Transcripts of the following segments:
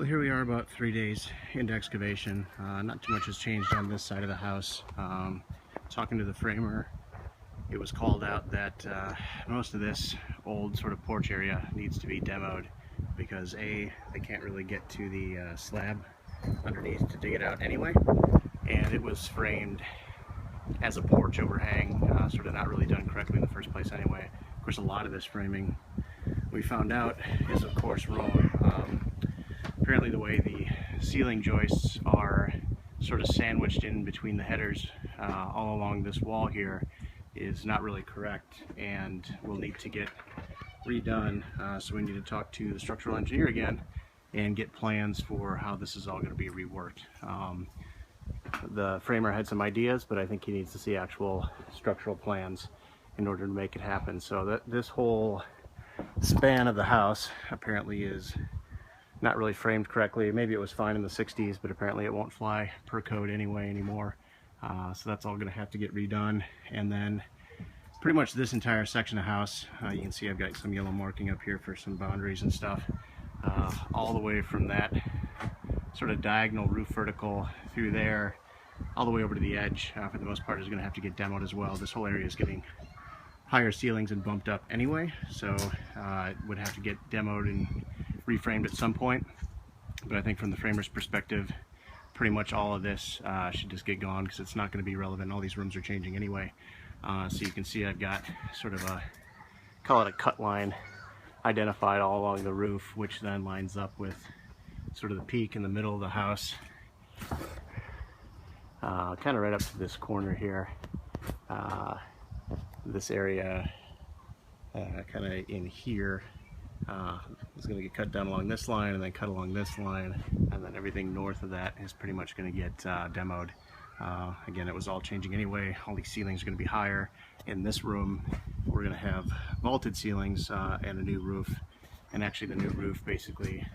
Well, here we are about 3 days into excavation. Not too much has changed on this side of the house. Talking to the framer, it was called out that most of this old sort of porch area needs to be demoed because A, they can't really get to the slab underneath to dig it out anyway, and it was framed as a porch overhang, sort of not really done correctly in the first place anyway. Of course, a lot of this framing we found out is of course wrong. Apparently the way the ceiling joists are sort of sandwiched in between the headers all along this wall here is not really correct and will need to get redone. So we need to talk to the structural engineer again and get plans for how this is all going to be reworked. The framer had some ideas, but I think he needs to see actual structural plans in order to make it happen. So that this whole span of the house apparently is not really framed correctly. Maybe it was fine in the 60s, but apparently it won't fly per code anyway anymore. So that's all going to have to get redone. And then pretty much this entire section of house, you can see I've got some yellow marking up here for some boundaries and stuff. All the way from that sort of diagonal roof vertical through there, all the way over to the edge, for the most part, is going to have to get demoed as well. This whole area is getting higher ceilings and bumped up anyway, so it would have to get demoed and reframed at some point. But I think from the framer's perspective, pretty much all of this should just get gone because it's not going to be relevant. All these rooms are changing anyway. So you can see I've got sort of a, call it a cut line, identified all along the roof, which then lines up with sort of the peak in the middle of the house, kind of right up to this corner here. This area kind of in here is going to get cut down along this line and then cut along this line, and then everything north of that is pretty much going to get demoed. Again, it was all changing anyway. All these ceilings are going to be higher. In this room we're going to have vaulted ceilings and a new roof, and actually the new roof basically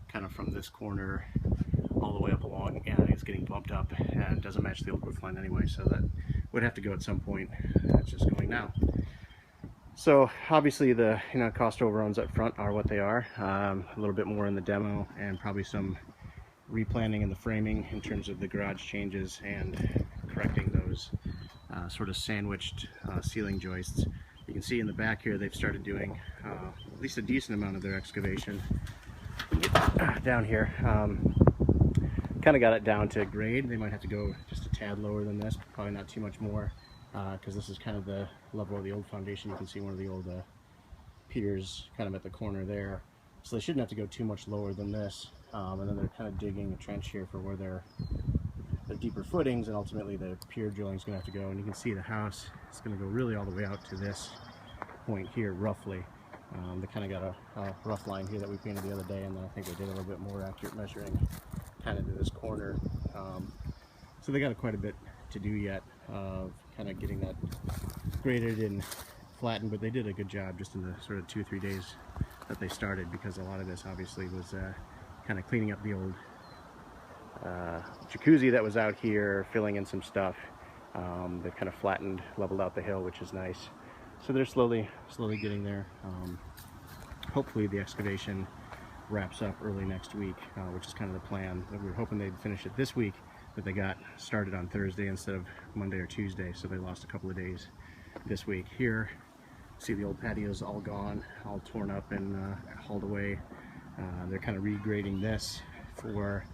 kind of from this corner all the way up along, and it's getting bumped up and it doesn't match the old roof line anyway, so that would have to go at some point. It's just going now. So obviously the cost overruns up front are what they are. A little bit more in the demo and probably some replanning in the framing in terms of the garage changes and correcting those sort of sandwiched ceiling joists. You can see in the back here they've started doing at least a decent amount of their excavation. Get down here. Kind of got it down to grade. They might have to go just a tad lower than this, probably not too much more, because this is kind of the level of the old foundation. You can see one of the old piers kind of at the corner there, so they shouldn't have to go too much lower than this. And then they're kind of digging a trench here for where their deeper footings and ultimately the pier drilling is going to have to go. And you can see the house is going to go really all the way out to this point here roughly. They kind of got a rough line here that we painted the other day, and then I think they did a little bit more accurate measuring kind of to this corner. So they got quite a bit to do yet of kind of getting that graded and flattened, but they did a good job just in the sort of 2 or 3 days that they started, because a lot of this obviously was kind of cleaning up the old jacuzzi that was out here, filling in some stuff. They've kind of flattened, leveled out the hill, which is nice. So they're slowly getting there. Hopefully the excavation wraps up early next week, which is kind of the plan. We were hoping they'd finish it this week, but they got started on Thursday instead of Monday or Tuesday, so they lost a couple of days this week. Here, see the old patio's all gone, all torn up and hauled away. They're kind of regrading this for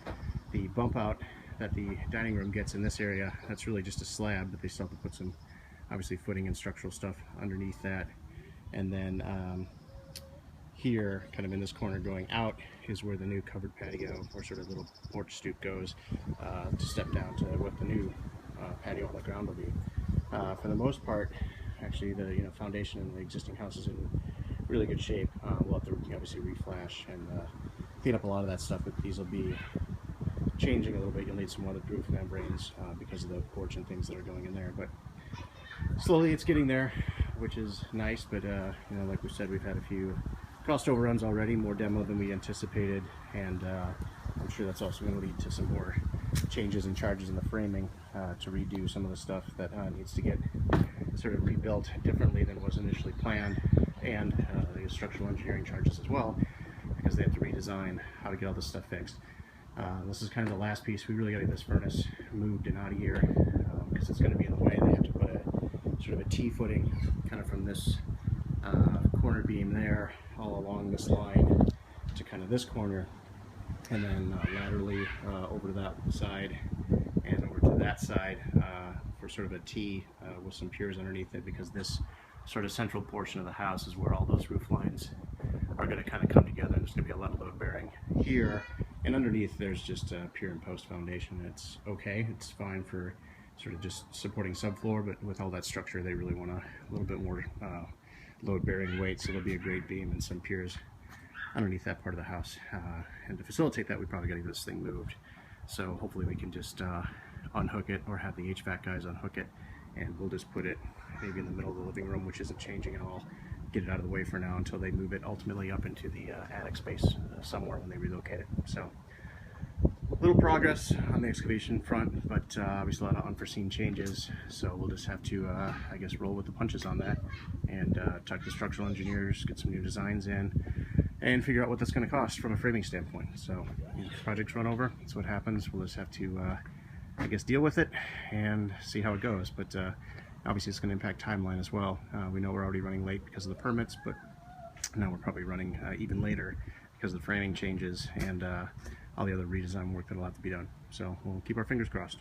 the bump out that the dining room gets in this area. That's really just a slab, but they still have to put some obviously footing and structural stuff underneath that. And then here, kind of in this corner going out, is where the new covered patio or sort of little porch stoop goes to step down to what the new patio on the ground will be. For the most part, actually, the foundation in the existing house is in really good shape. We'll have to obviously reflash and clean up a lot of that stuff, but these will be changing a little bit. You'll need some weatherproof membranes because of the porch and things that are going in there. But slowly it's getting there, which is nice. But like we said, we've had a few cost overruns already, more demo than we anticipated, and I'm sure that's also going to lead to some more changes and charges in the framing to redo some of the stuff that needs to get sort of rebuilt differently than was initially planned, and the structural engineering charges as well. because they have to redesign how to get all this stuff fixed. This is kind of the last piece. We really got to get this furnace moved and out of here because it's going to be in the way. They have to put a sort of a T-footing kind of from this corner beam there all along this line to kind of this corner, and then laterally over to that side and over to that side for sort of a T with some piers underneath it, because this sort of central portion of the house is where all those roof lines are going to kind of come together, and there's going to be a lot of load bearing here. And underneath there's just a pier and post foundation. It's okay, it's fine for sort of just supporting subfloor, but with all that structure they really want a little bit more load bearing weight, so there'll be a grade beam and some piers underneath that part of the house. And to facilitate that, we probably got to get this thing moved. So hopefully we can just unhook it, or have the HVAC guys unhook it, and we'll just put it maybe in the middle of the living room, which isn't changing at all. Get it out of the way for now until they move it ultimately up into the attic space somewhere when they relocate it. So little progress on the excavation front, but obviously a lot of unforeseen changes, so we'll just have to I guess roll with the punches on that, and talk to structural engineers, get some new designs in, and figure out what that's going to cost from a framing standpoint. So projects run over, that's what happens. We'll just have to I guess deal with it and see how it goes, but obviously it's going to impact timeline as well. We know we're already running late because of the permits, but now we're probably running even later because of the framing changes and all the other redesign work that'll have to be done. So we'll keep our fingers crossed.